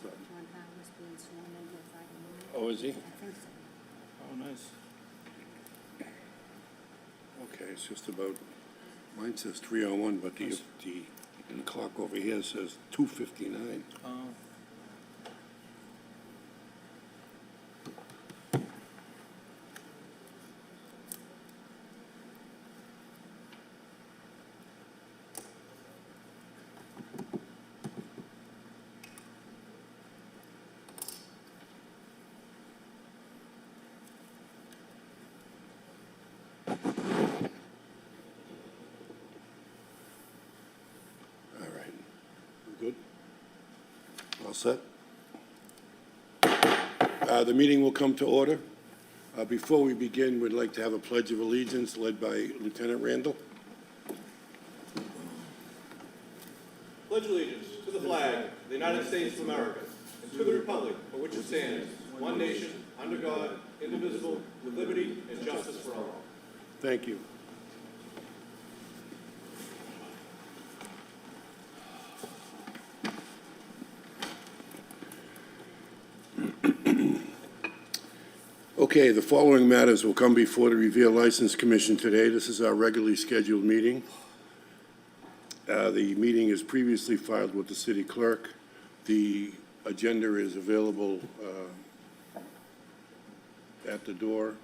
So- John Howard's being sworn in here Friday morning. Oh, is he? I think so. Oh, nice. Okay, it's just about, mine says 3:01, but the clock over here says 2:59. All right. Good? All set? The meeting will come to order. Before we begin, we'd like to have a pledge of allegiance led by Lieutenant Randall. Pledge allegiance to the flag of the United States of America and to the republic for which it stands, one nation, under God, indivisible, with liberty and justice for all. Thank you. Okay, the following matters will come before the Revere License Commission today. This is our regularly scheduled meeting. The meeting is previously filed with the city clerk. The agenda is available at the door.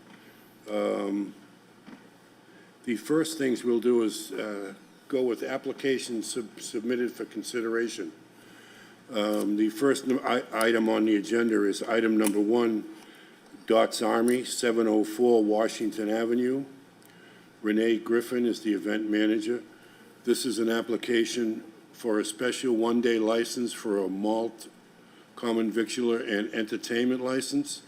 The first things we'll do is go with applications submitted for consideration. The first item on the agenda is item number 1, Dots Army, 704 Washington Avenue. Renee Griffin is the event manager. This is an application for a special one-day license for a malt, common victular, and entertainment license.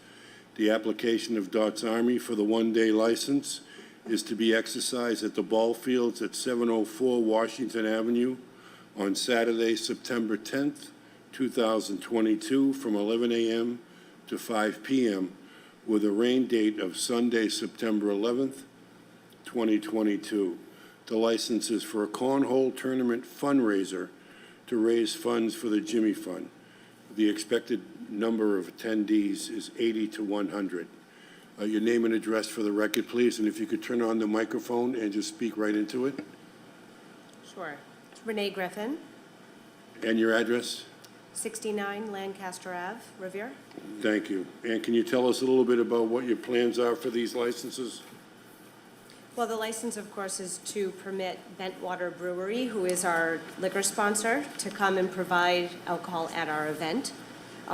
The application of Dots Army for the one-day license is to be exercised at the ball fields at 704 Washington Avenue on Saturday, September 10th, 2022, from 11 a.m. to 5 p.m., with a rain date of Sunday, September 11th, 2022. The license is for a cornhole tournament fundraiser to raise funds for the Jimmy Fund. The expected number of attendees is 80 to 100. Your name and address for the record, please, and if you could turn on the microphone and just speak right into it. Sure. Renee Griffin, And your address? 69 Lancaster Ave, Revere. Thank you. And can you tell us a little bit about what your plans are for these licenses? Well, the license, of course, is to permit Bentwater Brewery, who is our liquor sponsor, to come and provide alcohol at our event.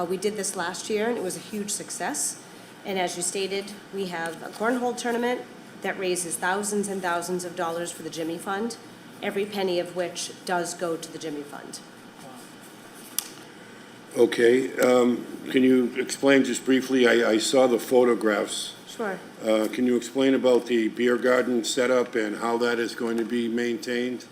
We did this last year, and it was a huge success. And as you stated, we have a cornhole tournament that raises thousands and thousands of dollars for the Jimmy Fund, every penny of which does go to the Jimmy Fund. Okay. Can you explain just briefly, I saw the photographs. Sure. Can you explain about the beer garden setup and how that is going to be maintained?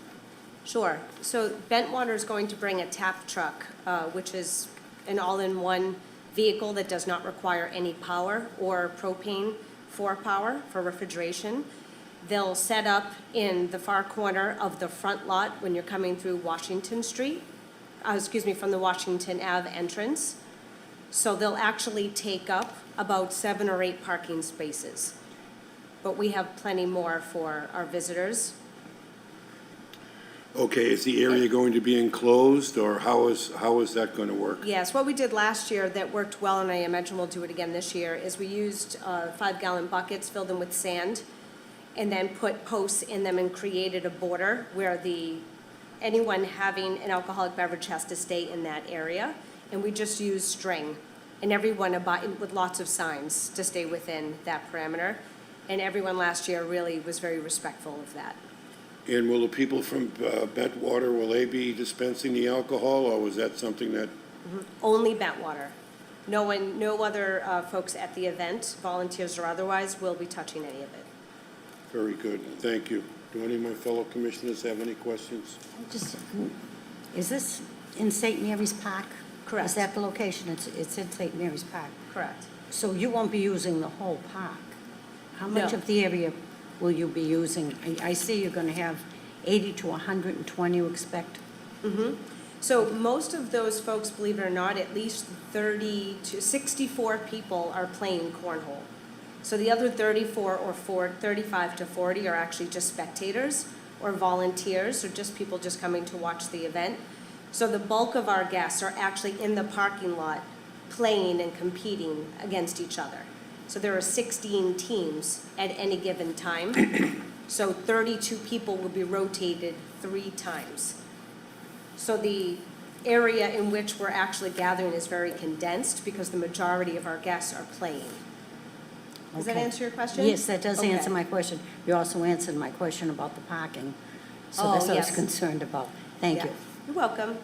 Sure. So Bentwater is going to bring a tap truck, which is an all-in-one vehicle that does not require any power or propane for power, for refrigeration. They'll set up in the far corner of the front lot when you're coming through Washington Street, from the Washington Ave entrance. So they'll actually take up about 7 or 8 parking spaces. But we have plenty more for our visitors. Okay, is the area going to be enclosed, or how is that going to work? Yes, what we did last year that worked well, and I imagine we'll do it again this year, is we used 5-gallon buckets, filled them with sand, and then put posts in them and created a border where anyone having an alcoholic beverage has to stay in that area. And we just used string, and everyone with lots of signs to stay within that parameter. And everyone last year really was very respectful of that. And will the people from Bentwater, will they be dispensing the alcohol, or was that something that? Only Bentwater. No other folks at the event, volunteers or otherwise, will be touching any of it. Very good, thank you. Do any of my fellow commissioners have any questions? Is this in St. Mary's Park? Correct. Is that the location? It's in St. Mary's Park. Correct. So you won't be using the whole park? How much No. of the area will you be using? I see you're going to have 80 to 120, you expect? So most of those folks, believe it or not, at least 30 to 64 people are playing cornhole. So the other 34 or 35 to 40 are actually just spectators or volunteers or just people just coming to watch the event. So the bulk of our guests are actually in the parking lot playing and competing against each other. So there are 16 teams at any given time. So 32 people will be rotated 3 times. So the area in which we're actually gathering is very condensed because the majority of our guests are playing. Does that Okay. answer your question? Yes, that does answer Okay. my question. You also answered my question about the parking. So Oh, that's what I was yes. concerned about. Thank Yeah. you. You're welcome.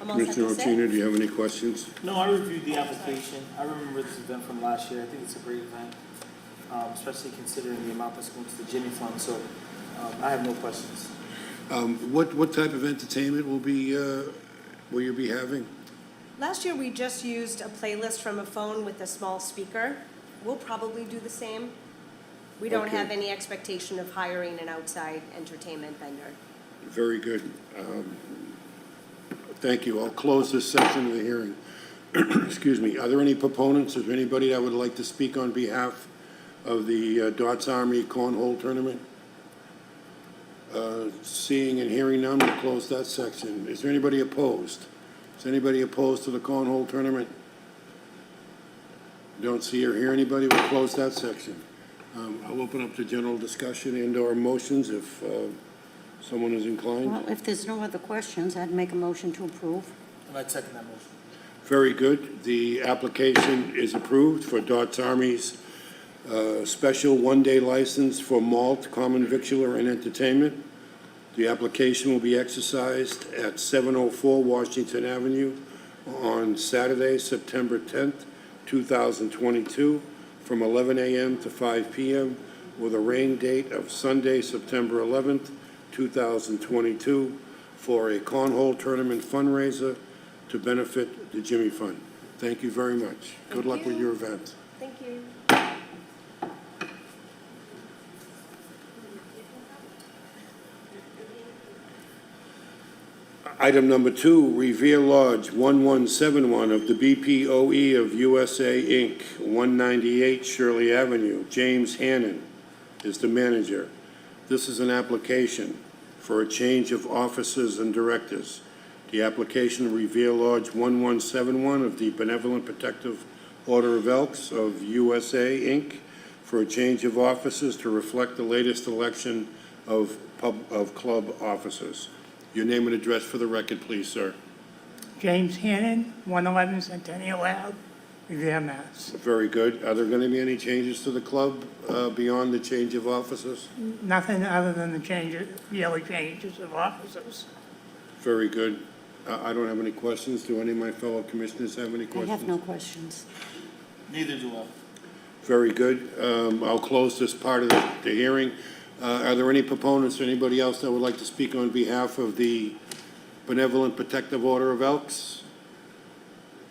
I'm all set Commissioner to sit. Alcina, do you have any questions? No, I reviewed the application. I remember this event from last year. I think it's a great event, especially considering the amount that's going to the Jimmy Fund. So I have no questions. What type of entertainment will you be having? Last year, we just used a playlist from a phone with a small speaker. We'll probably do the same. We don't Okay. have any expectation of hiring an outside entertainment vendor. Very good. Thank you. I'll close this section of the hearing. Excuse me. Are there any proponents? Is there anybody that would like to speak on behalf of the Dots Army Cornhole Tournament? Seeing and hearing none, we'll close that section. Is there anybody opposed? Is anybody opposed to the Cornhole Tournament? Don't see or hear anybody, we'll close that section. I'll open up to general discussion and/or motions if someone is inclined. Well, if there's no other questions, I'd make a motion to approve. And I'd second that motion. Very good. The application is approved for Dots Army's special one-day license for malt, common victular, and entertainment. The application will be exercised at 704 Washington Avenue on Saturday, September 10th, 2022, from 11 a.m. to 5 p.m., with a rain date of Sunday, September 11th, 2022, for a cornhole tournament fundraiser to benefit the Jimmy Fund. Thank you very much. Good Thank luck with you. your event. Thank you. Item number 2, Revere Lodge 1171 of the BPOE of USA, Inc., 198 Shirley Avenue. James Hannon is the manager. This is an application for a change of officers and directors. The application, Revere Lodge 1171 of the Benevolent Protective Order of Elks of USA, Inc., for a change of officers to reflect the latest election of club officers. Your name and address for the record, please, sir. James Hannon, 111 Centennial Ave, Revere, Mass. Very good. Are there going to be any changes to the club beyond the change of officers? Nothing other than the yearly changes of officers. Very good. I don't have any questions. Do any of my fellow commissioners have any I questions? have no questions. Neither do I. Very good. I'll close this part of the hearing. Are there any proponents or anybody else that would like to speak on behalf of the Benevolent Protective Order of Elks?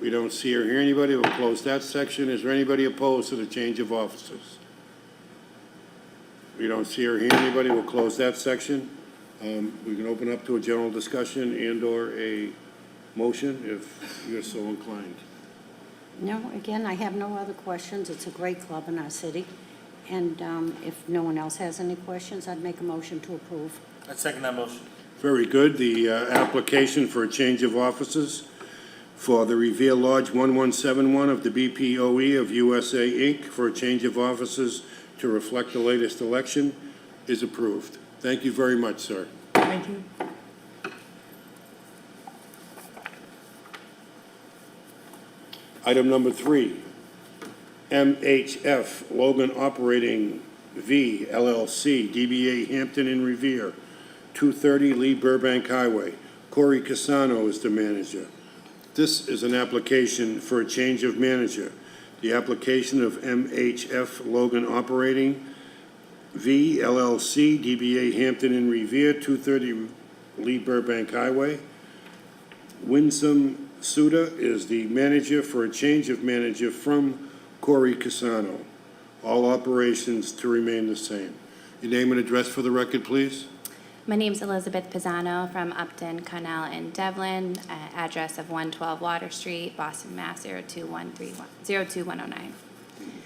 We don't see or hear anybody. We'll close that section. Is there anybody opposed to the change of officers? We don't see or hear anybody. We'll close that section. We can open up to a general discussion and/or a motion if you're so inclined. No, again, I have no other questions. It's a great club in our city. And if no one else has any questions, I'd make a motion to approve. I'd second that motion. Very good. The application for a change of officers for the Revere Lodge 1171 of the BPOE of USA, Inc., for a change of officers to reflect the latest election is approved. Thank you very much, sir. Thank you. Item number 3, MHF Logan Operating V LLC, DBA Hampton in Revere, 230 Lee Burbank Highway. Corey Casano is the manager. This is an application for a change of manager. The application of MHF Logan Operating V LLC, DBA Hampton in Revere, 230 Lee Burbank Highway. Winsome Suda is the manager for a change of manager from Corey Casano. All operations to remain the same. Your name and address for the record, please. My name's Elizabeth Pisano from Upton, Connell, and Devlin, address of 112 Water Street, Boston, Mass. 02109.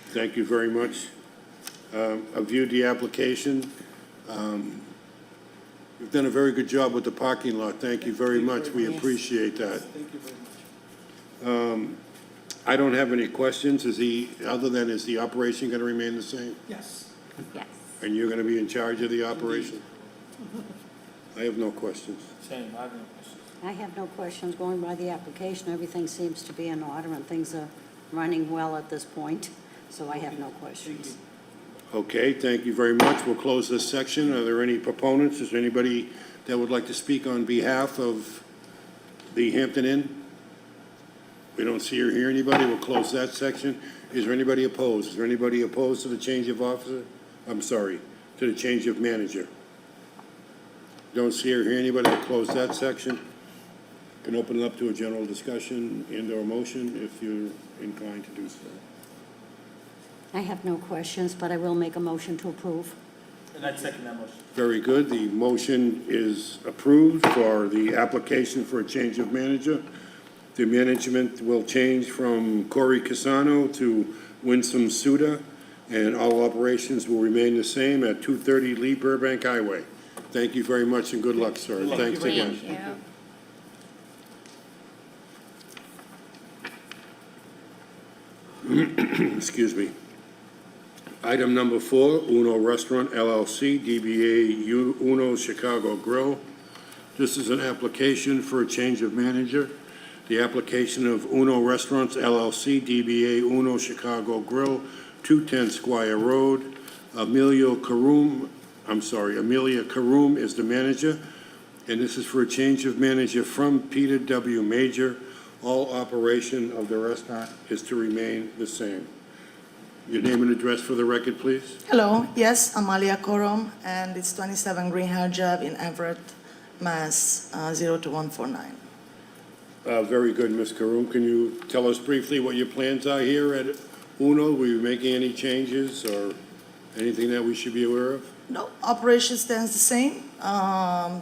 Thank you very much. I've viewed the application. You've done a very good job with the parking lot. Thank you very much. We appreciate that. Thank you very much. I don't have any questions. Is the operation going to remain the same? Yes. Yes. And you're going to be in charge of the operation? I have no questions. Same, I have no questions. I have no questions. Going by the application, everything seems to be in order and things are running well at this point, so I have no questions. Okay, thank you very much. We'll close this section. Are there any proponents? Is there anybody that would like to speak on behalf of the Hampton Inn? We don't see or hear anybody. We'll close that section. Is there anybody opposed? Is there anybody opposed to the change of officer? I'm sorry, to the change of manager? Don't see or hear anybody. We'll close that section. Can open it up to a general discussion and/or motion if you're inclined to do so. I have no questions, but I will make a motion to approve. And I'd second that motion. Very good. The motion is approved for the application for a change of manager. The management will change from Corey Casano to Winsome Suda, and all operations will remain the same at 230 Lee Burbank Highway. Thank you very much and good luck, sir. Thanks again. Thank you. Excuse me. Item number 4, Uno Restaurant LLC, DBA Uno Chicago Grill. This is an application for a change of manager. The application of Uno Restaurants LLC, DBA Uno Chicago Grill, 210 Squire Road. Amelia Karoum is the manager, and this is for a change of manager from Peter W. Major. All operation of the restaurant is to remain the same. Your name and address for the record, please. Hello, yes, Amalia Korom, and it's 27 Greenhill Ave in Everett, Mass. 02149. Very good, Ms. Karoum. Can you tell us briefly what your plans are here at Uno? Were you making any changes or anything that we should be aware of? No, operation stands the same. I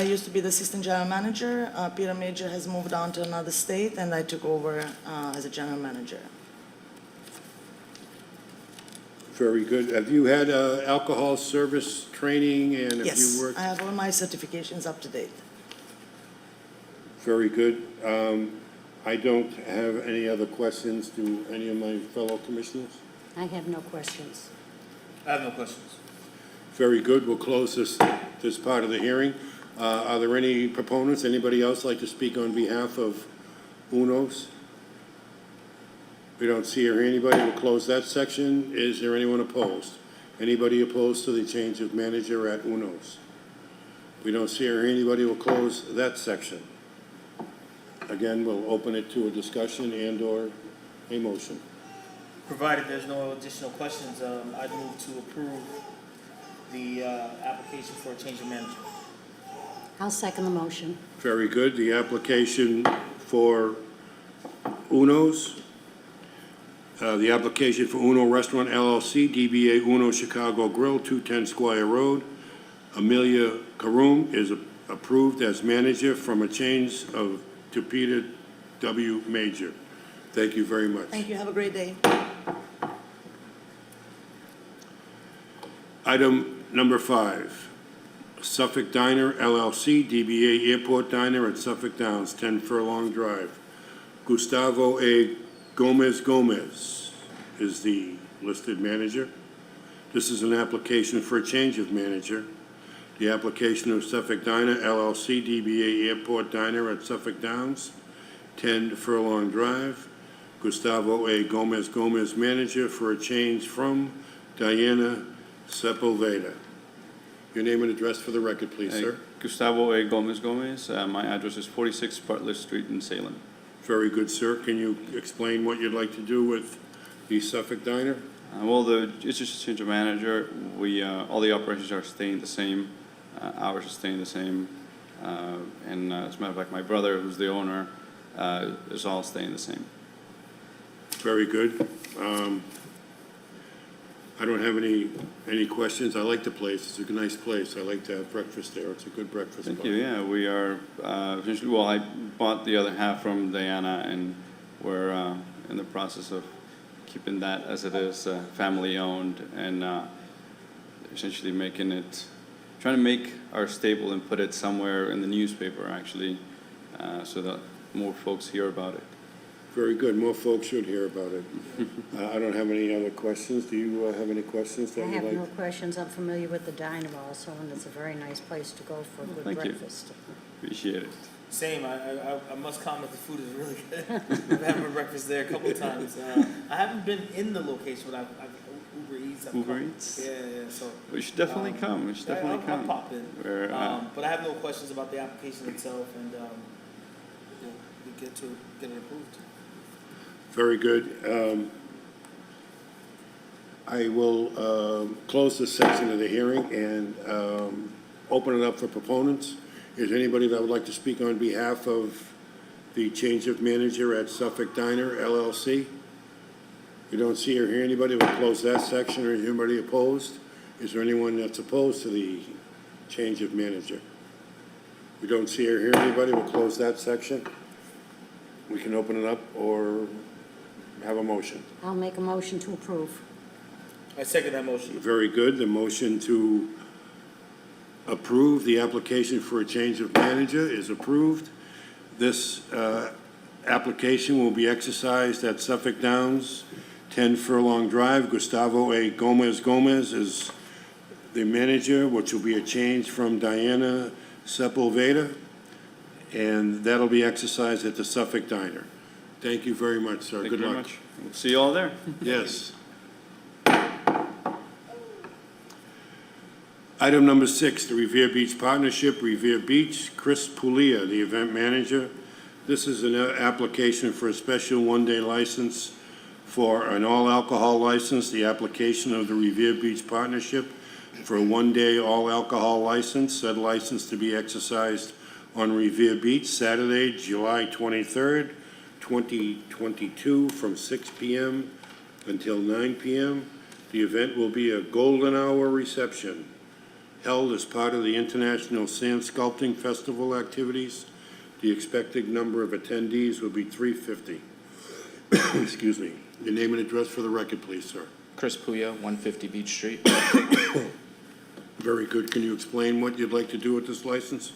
used to be the assistant general manager. Peter Major has moved on to another state, and I took over as a general manager. Very good. Have you had alcohol service training and have Yes, you worked? I have all my certifications up to date. Very good. I don't have any other questions. Do any of my fellow commissioners? I have no questions. I have no questions. Very good. We'll close this part of the hearing. Are there any proponents? Anybody else like to speak on behalf of Uno's? We don't see or hear anybody. We'll close that section. Is there anyone opposed? Anybody opposed to the change of manager at Uno's? We don't see or hear anybody. We'll close that section. Again, we'll open it to a discussion and/or a motion. Provided there's no additional questions, I'd move to approve the application for a change of manager. I'll second the motion. Very good. The application for Uno's. The application for Uno Restaurant LLC, DBA Uno Chicago Grill, 210 Squire Road. Amelia Karoum is approved as manager from a change to Peter W. Major. Thank you very much. Thank you, have a great day. Item number 5, Suffolk Diner LLC, DBA Airport Diner at Suffolk Downs, 10 Furlong Drive. Gustavo A. Gomez is the listed manager. This is an application for a change of manager. The application of Suffolk Diner LLC, DBA Airport Diner at Suffolk Downs, 10 Furlong Drive. Gustavo A. Gomez, manager, for a change from Diana Sepulveda. Your name and address for the record, please, sir. Gustavo A. Gomez. My address is 46 Bartlett Street in Salem. Very good, sir. Can you explain what you'd like to do with the Suffolk Diner? It's just a change of manager. All the operations are staying the same. Hours are staying the same. And as a matter of fact, my brother, who's the owner, is all staying the same. Very good. I don't have any questions. I like the place. It's a nice place. I like to have breakfast there. It's a good breakfast spot. Thank you, yeah, we are, essentially, well, I bought the other half from Diana, and we're in the process of keeping that as it is, family-owned, and essentially making it, trying to make our staple and put it somewhere in the newspaper, actually, so that more folks hear about it. Very good. More folks should hear about it. I don't have any other questions. Do you have any questions that I you'd have like? no questions. I'm familiar with the diner also, and it's a very nice place to go for a good Thank you. breakfast. Appreciate it. Same, I must comment, the food is really good. I've had my breakfast there a couple of times. I haven't been in the location, but I've Uber Eats. I've Uber come. Eats? Yeah, so. We should definitely come, we should definitely I'll come. pop in. We're, But I have no questions about the application itself, and we get it approved. Very good. I will close this section of the hearing and open it up for proponents. Is there anybody that would like to speak on behalf of the change of manager at Suffolk Diner LLC? We don't see or hear anybody. We'll close that section. Is anybody opposed? Is there anyone that's opposed to the change of manager? We don't see or hear anybody. We'll close that section. We can open it up or have a motion. I'll make a motion to approve. I second that motion. Very good. The motion to approve the application for a change of manager is approved. This application will be exercised at Suffolk Downs, 10 Furlong Drive. Gustavo A. Gomez is the manager, which will be a change from Diana Sepulveda, and that'll be exercised at the Suffolk Diner. Thank you very much, sir. Thank Good you very luck. much. We'll see you all there. Yes. Item number 6, the Revere Beach Partnership, Revere Beach, Chris Pulia, the event manager. This is an application for a special one-day license for an all-alcohol license, the application of the Revere Beach Partnership for a one-day all-alcohol license, said license to be exercised on Revere Beach, Saturday, July 23rd, 2022, from 6 p.m. until 9 p.m. The event will be a golden hour reception held as part of the International Sand Sculpting Festival activities. The expected number of attendees will be 350. Excuse me. Your name and address for the record, please, sir. Chris Puya, 150 Beach Street. Very good. Can you explain what you'd like to do with this license?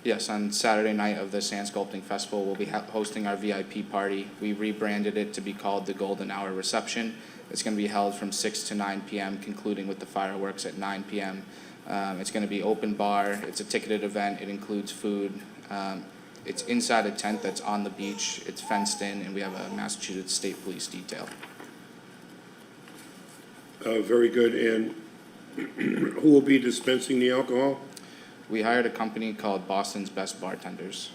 Yes, on Saturday night of the Sand Sculpting Festival, we'll be hosting our VIP party. We rebranded it to be called the Golden Hour Reception. It's going to be held from 6 to 9 p.m., concluding with the fireworks at 9 p.m. It's going to be open bar. It's a ticketed event. It includes food. It's inside a tent that's on the beach. It's fenced in, and we have a Massachusetts State Police detail. Very good. And who will be dispensing the alcohol? We hired a company called Boston's Best Bartenders,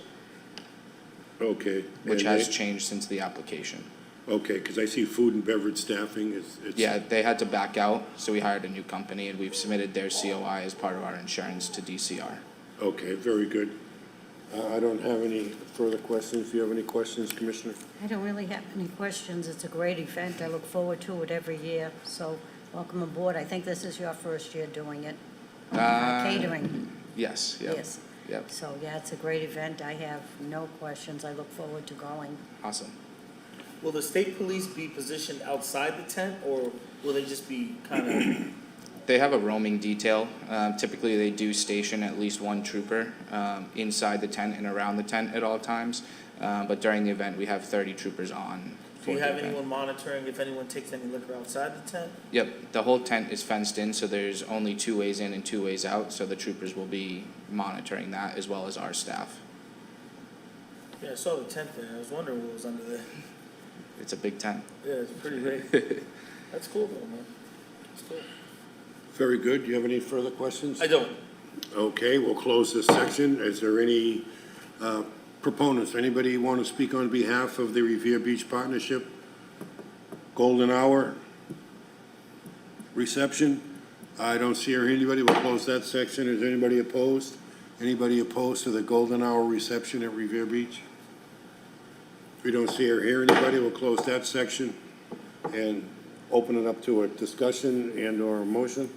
Okay. which And has they- changed since the application. Okay, because I see food and beverage staffing. It's Yeah, they had to back out, so we hired a new company, and we've submitted their COI as part of our insurance to DCR. Okay, very good. I don't have any further questions. Do you have any questions, Commissioner? I don't really have any questions. It's a great event. I look forward to it every year, so welcome aboard. I think this is your first year doing it. Catering, Yes, yep. yes. Yep, So, yeah, it's a great event. I have no questions. I look forward to going. awesome. Will the state police be positioned outside the tent, or will they just be kind of? They have a roaming detail. Typically, they do station at least one trooper inside the tent and around the tent at all times. But during the event, we have 30 troopers on. Do for you the have event. anyone monitoring if anyone takes any liquor outside the tent? Yep, the whole tent is fenced in, so there's only 2 ways in and 2 ways out, so the troopers will be monitoring that as well as our staff. Yeah, I saw the tent there. I was wondering what was under there. It's a big tent. Yeah, it's pretty big. That's cool though, man. That's cool. Very good. Do you have any further questions? I don't. Okay, we'll close this section. Is there any proponents? Anybody want to speak on behalf of the Revere Beach Partnership? Golden Hour reception? I don't see or hear anybody. We'll close that section. Is anybody opposed? Anybody opposed to the Golden Hour reception at Revere Beach? If we don't see or hear anybody, we'll close that section and open it up to a discussion and/or a motion.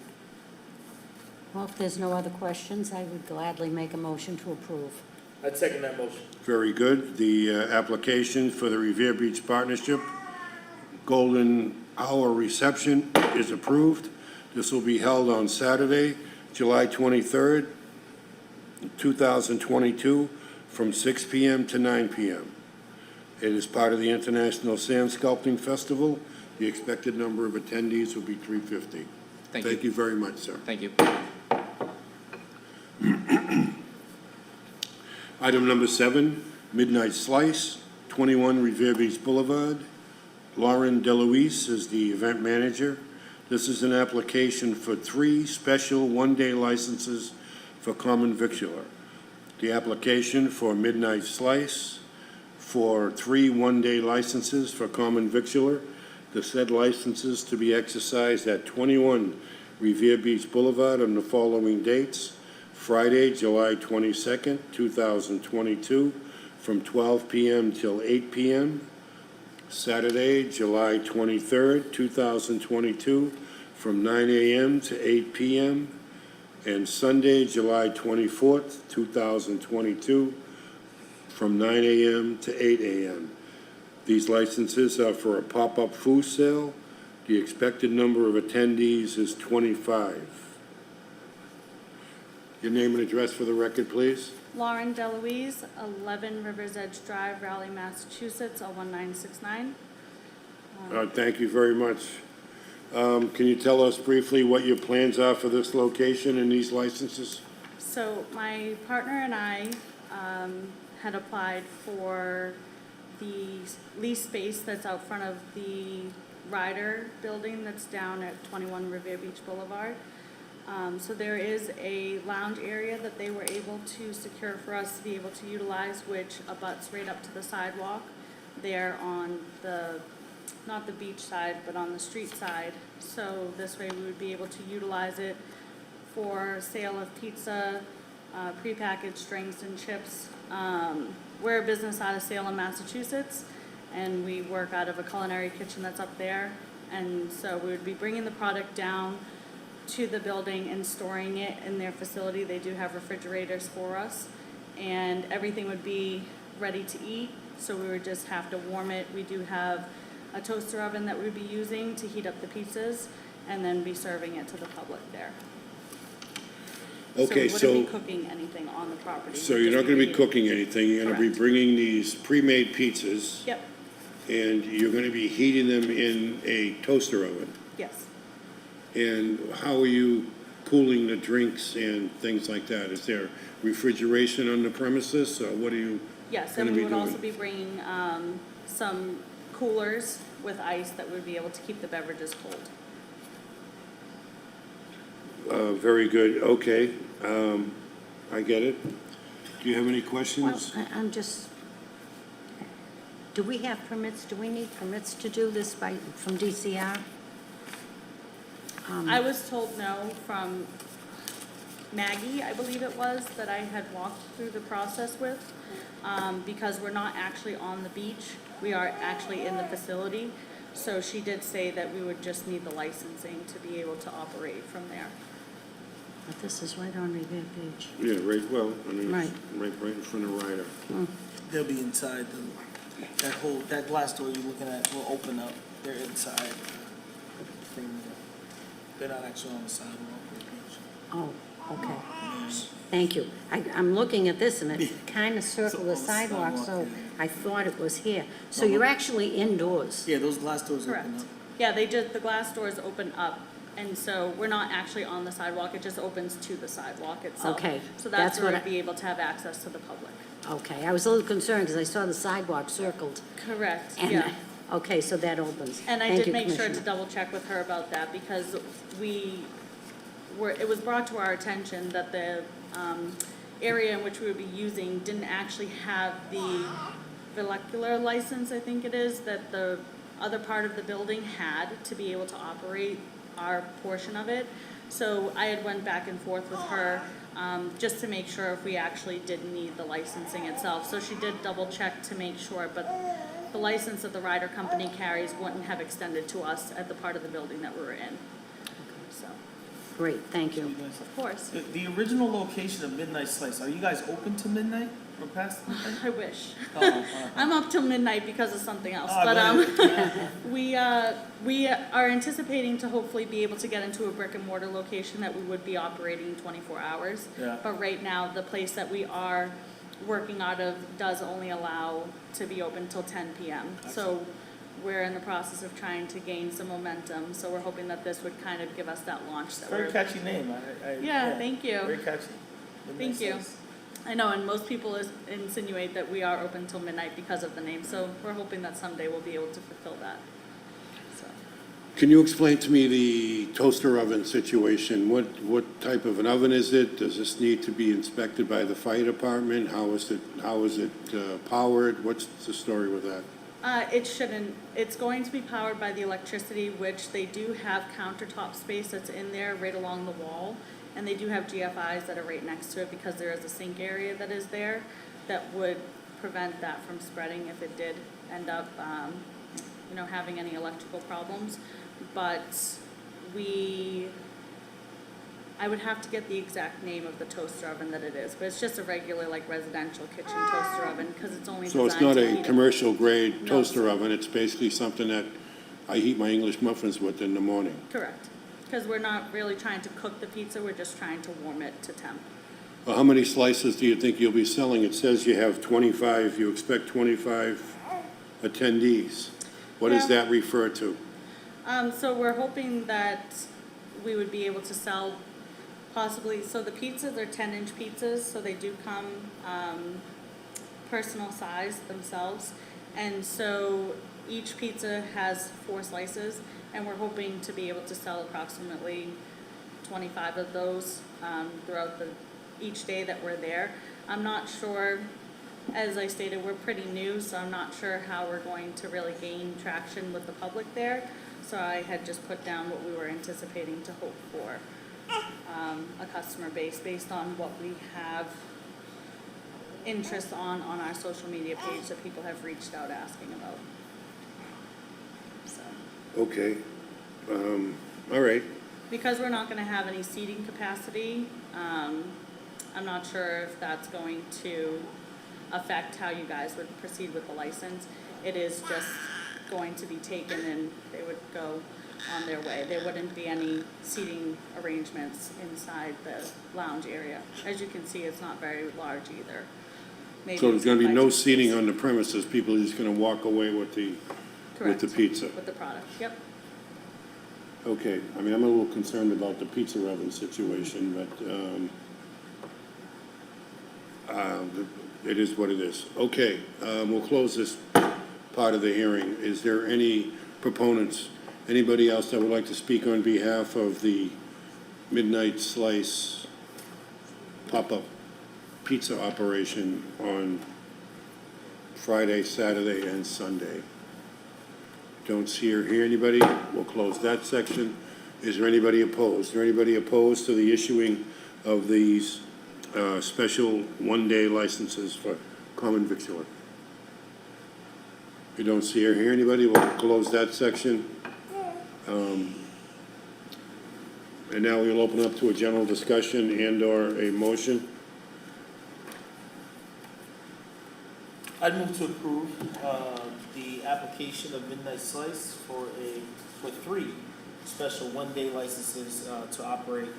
Well, if there's no other questions, I would gladly make a motion to approve. I'd second that motion. Very good. The application for the Revere Beach Partnership Golden Hour Reception is approved. This will be held on Saturday, July 23rd, 2022, from 6 p.m. to 9 p.m. It is part of the International Sand Sculpting Festival. The expected number of attendees will be 350. Thank you very much, sir. Thank you. Item number 7, Midnight Slice, 21 Revere Beach Boulevard. Lauren DeLuise is the event manager. This is an application for 3 special one-day licenses for common victular. The application for Midnight Slice for 3 one-day licenses for common victular. The said licenses to be exercised at 21 Revere Beach Boulevard on the following dates: Friday, July 22nd, 2022, from 12 p.m. till 8 p.m. Saturday, July 23rd, 2022, from 9 a.m. to 8 p.m. And Sunday, July 24th, 2022, from 9 a.m. to 8 a.m. These licenses are for a pop-up food sale. The expected number of attendees is 25. Your name and address for the record, please. Lauren DeLuise, 11 Rivers Edge Drive, Raleigh, Massachusetts, 01969. Thank you very much. Can you tell us briefly what your plans are for this location and these licenses? So my partner and I had applied for the lease space that's out front of the Ryder building that's down at 21 Revere Beach Boulevard. So there is a lounge area that they were able to secure for us to be able to utilize, which abuts right up to the sidewalk there on the, not the beach side, but on the street side. So this way we would be able to utilize it for sale of pizza, prepackaged drinks and chips. We're a business out of Salem, Massachusetts, and we work out of a culinary kitchen that's up there. And so we would be bringing the product down to the building and storing it in their facility. They do have refrigerators for us, and everything would be ready to eat, so we would just have to warm it. We do have a toaster oven that we'd be using to heat up the pizzas and then be serving it to the public there. Okay, So we so, wouldn't be cooking anything on the property. so We'd you're just not gonna be eating. cooking anything, you're gonna be Correct. bringing these pre-made pizzas, Yep, and you're gonna be heating them in a toaster oven. yes. And how are you cooling the drinks and things like that? Is there refrigeration on the premises, or what are you Yes, gonna and be we would also doing? be bringing some coolers with ice that would be able to keep the beverages cold. Very good, okay, I get it. Do you have any Well, questions? I'm just, do we have permits, do we need permits to do this from DCR? I was told no from Maggie, I believe it was, that I had walked through the process with, because we're not actually on the beach. We are actually in the facility. So she did say that we would just need the licensing to be able to operate from there. But this is right on Revere Beach. Yeah, right, well, I mean, Right. it's right in front of Ryder. They'll be inside that glass door you're looking at will open up. They're inside thing there. They're not actually on the sidewalk or the beach. Oh, okay. Thank you. I'm looking at this, and it kind of circled the on the sidewalk, so sidewalk, I thought it was here. So No, you're look. actually indoors? Yeah, those glass doors Correct. open up. Yeah, the glass doors open up, and so we're not actually on the sidewalk, it just opens to the sidewalk itself. Okay, So that's that's where what we'd be able to have access to the public. Okay, I was a little concerned because I saw the sidewalk circled. Correct, And, yeah. okay, so that opens. And I Thank did you, make sure to Commissioner. double check with her about that, because it was brought to our attention that the area in which we would be using didn't actually have the vernacular license, I think it is, that the other part of the building had to be able to operate our portion of it. So I had went back and forth with her, just to make sure if we actually did need the licensing itself. So she did double check to make sure, but the license that the rider company carries wouldn't have extended to us at the part of the building that we were in. So, Great, thank you. of course, The original location of Midnight Slice, are you guys open to midnight or past midnight? I wish. Oh, I'm up till midnight because of something else, Oh, but we are anticipating to hopefully be able to get into a brick and mortar location that we would be operating 24 hours. Yeah. But right now, the place that we are working out of does only allow to be open till 10 p.m. So we're in the process of trying to gain some momentum. So we're hoping that this would kind of give us that launch that Very we're. catchy name. Yeah, thank you. Very catchy. Midnight Thank you. Slice. I know, and most people insinuate that we are open till midnight because of the name, so we're hoping that someday we'll be able to fulfill that. So, Can you explain to me the toaster oven situation? What type of an oven is it? Does this need to be inspected by the fire department? How is it powered? What's the story with that? it shouldn't, it's going to be powered by the electricity, which they do have countertop space that's in there right along the wall. And they do have GFIs that are right next to it because there is a sink area that is there that would prevent that from spreading if it did end up, having any electrical problems. But I would have to get the exact name of the toaster oven that it is, but it's just a regular like residential kitchen toaster oven because it's only So designed it's not to a heat. commercial grade No. toaster oven, it's basically something that I heat my English muffins with in the morning? Correct, because we're not really trying to cook the pizza, we're just trying to warm it to temp. Well, how many slices do you think you'll be selling? It says you have 25, you expect 25 attendees. What does Yeah. that refer to? So we're hoping that we would be able to sell possibly, so the pizzas are 10-inch pizzas, so they do come personal size themselves. And so each pizza has 4 slices, and we're hoping to be able to sell approximately 25 of those throughout each day that we're there. I'm not sure, as I stated, we're pretty new, so I'm not sure how we're going to really gain traction with the public there. So I had just put down what we were anticipating to hope for a customer base based on what we have interest on our social media page that people have reached out asking about. So, Okay, all right. because we're not gonna have any seating capacity, I'm not sure if that's going to affect how you guys would proceed with the license. It is just going to be taken and they would go on their way. There wouldn't be any seating arrangements inside the lounge area. As you can see, it's not very large either. Maybe So there's it's gonna be by no 2 seating spaces. on the premises, people are just gonna walk away with the Correct. pizza? With the product, yep. Okay, I mean, I'm a little concerned about the pizza oven situation, but, it is what it is. Okay, we'll close this part of the hearing. Is there any proponents, anybody else that would like to speak on behalf of the Midnight Slice pop-up pizza operation on Friday, Saturday, and Sunday? Don't see or hear anybody. We'll close that section. Is there anybody opposed? Is there anybody opposed to the issuing of these special one-day licenses for common victular? You don't see or hear anybody? We'll close that section. And now we'll open up to a general discussion and/or a motion. I'd move to approve the application of Midnight Slice for 3 special one-day licenses to operate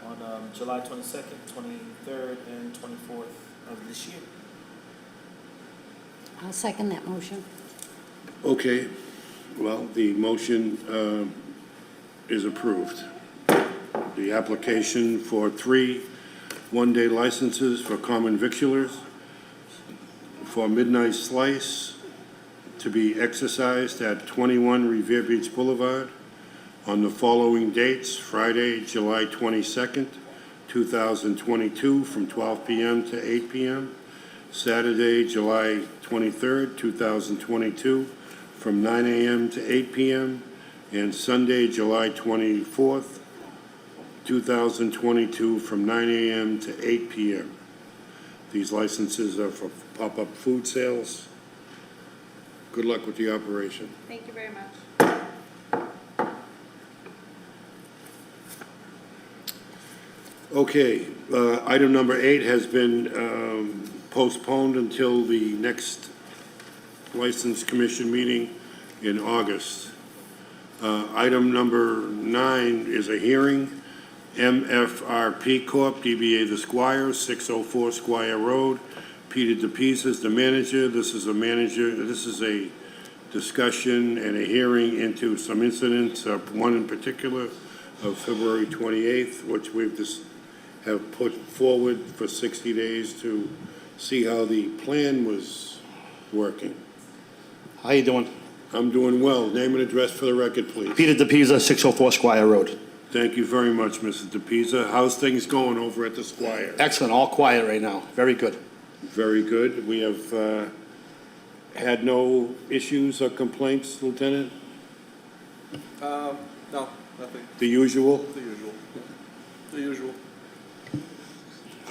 on July 22nd, 23rd, and 24th of this year. I'll second that motion. Okay, well, the motion is approved. The application for 3 one-day licenses for common victulars for Midnight Slice to be exercised at 21 Revere Beach Boulevard on the following dates: Friday, July 22nd, 2022, from 12 p.m. to 8 p.m., Saturday, July 23rd, 2022, from 9 a.m. to 8 p.m., and Sunday, July 24th, 2022, from 9 a.m. to 8 p.m. These licenses are for pop-up food sales. Good luck with the operation. Thank you very much. Okay, item number 8 has been postponed until the next License Commission meeting in August. Item number 9 is a hearing, MFRP Corp., DBA The Squire, 604 Squire Road. Peter DePisa is the manager. This is a discussion and a hearing into some incidents, one in particular of February 28th, which we've just have put forward for 60 days to see how the plan was working. How you doing? I'm doing well. Name and address for the record, please. Peter DePisa, 604 Squire Road. Thank you very much, Mrs. DePisa. How's things going over at the Squire? Excellent, all quiet right now. Very good. Very good. We have had no issues or complaints, Lieutenant? No, nothing. The usual? The usual. The usual.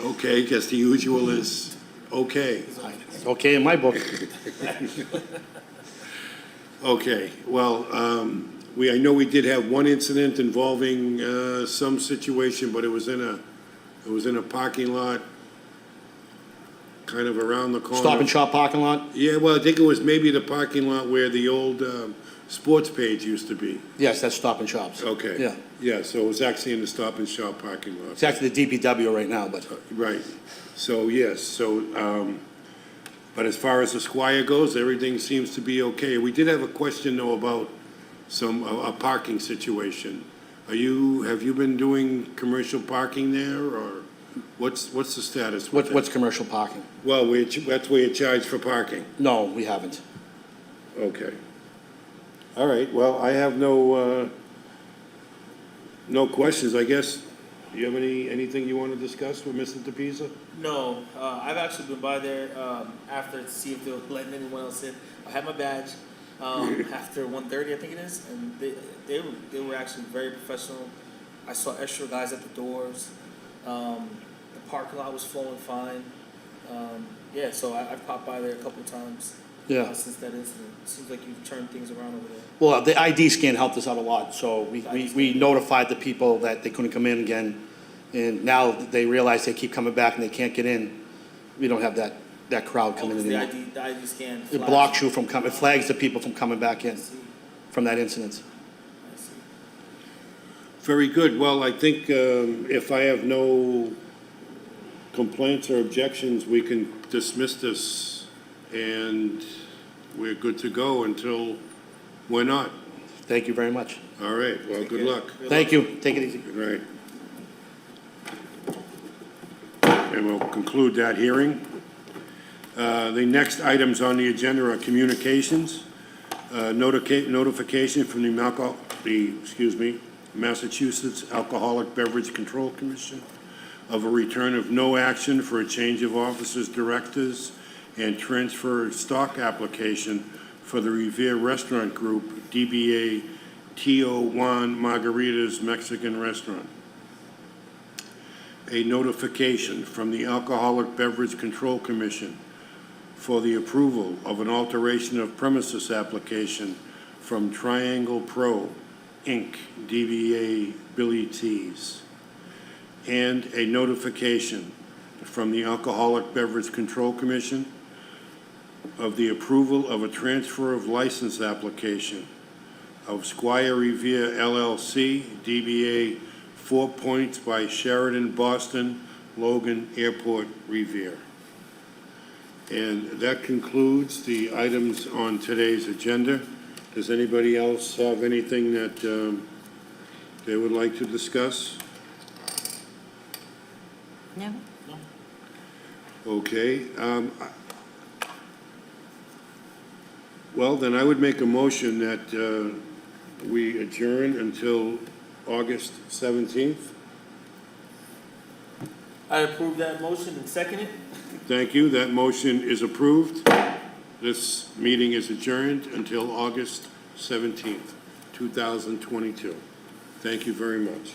Okay, guess the usual is okay. It's okay in my book. Okay, well, I know we did have one incident involving some situation, but it was in a parking lot, kind of around the corner. Stop and Shop parking lot? Yeah, well, I think it was maybe the parking lot where the old sports page used to be. Yes, that's Stop and Shops. Okay. Yeah. Yeah, so it was actually in the Stop and Shop parking lot. It's actually the DPW right now, but Right. So, yes, but as far as the Squire goes, everything seems to be okay. We did have a question, though, about a parking situation. Have you been doing commercial parking there, or what's the status with that? what's commercial parking? Well, that's where you charge for parking. No, we haven't. Okay. All right, well, I have no questions, I guess. Do you have anything you want to discuss with Mr. DePisa? No, I've actually been by there after to see if they were letting anyone else in. I had my badge after 1:30, I think it is, and they were actually very professional. I saw extra guys at the doors. The parking lot was flowing fine. Yeah, so I've popped by there a couple times since that incident. It seems like you've turned things around over there. Well, the ID scan helped us out a lot, so we notified the people that they couldn't come in again, and now they realize they keep coming back and they can't get in. We don't have that crowd coming in anymore. The ID scan. It blocks you from coming, it flags the people from coming back in from that incident. I see. Very good. Well, I think if I have no complaints or objections, we can dismiss this, and we're good to go until we're not. Thank you very much. All right, well, good luck. Thank you. Take it easy. Good night. And we'll conclude that hearing. The next items on the agenda are communications. Notification from the Massachusetts Alcoholic Beverage Control Commission of a return of no action for a change of officers, directors, and transfer of stock application for the Revere Restaurant Group, DBA Tio Juan Margaritas Mexican Restaurant. A notification from the Alcoholic Beverage Control Commission for the approval of an alteration of premises application from Triangle Pro, Inc., DBA Billy T's. And a notification from the Alcoholic Beverage Control Commission of the approval of a transfer of license application of Squire Revere LLC, DBA 4 Points by Sheridan Boston, Logan Airport, Revere. And that concludes the items on today's agenda. Does anybody else have anything that they would like to discuss? No? Okay. Well, then I would make a motion that we adjourn until August 17th. I approve that motion and second it. Thank you. That motion is approved. This meeting is adjourned until August 17th, 2022. Thank you very much.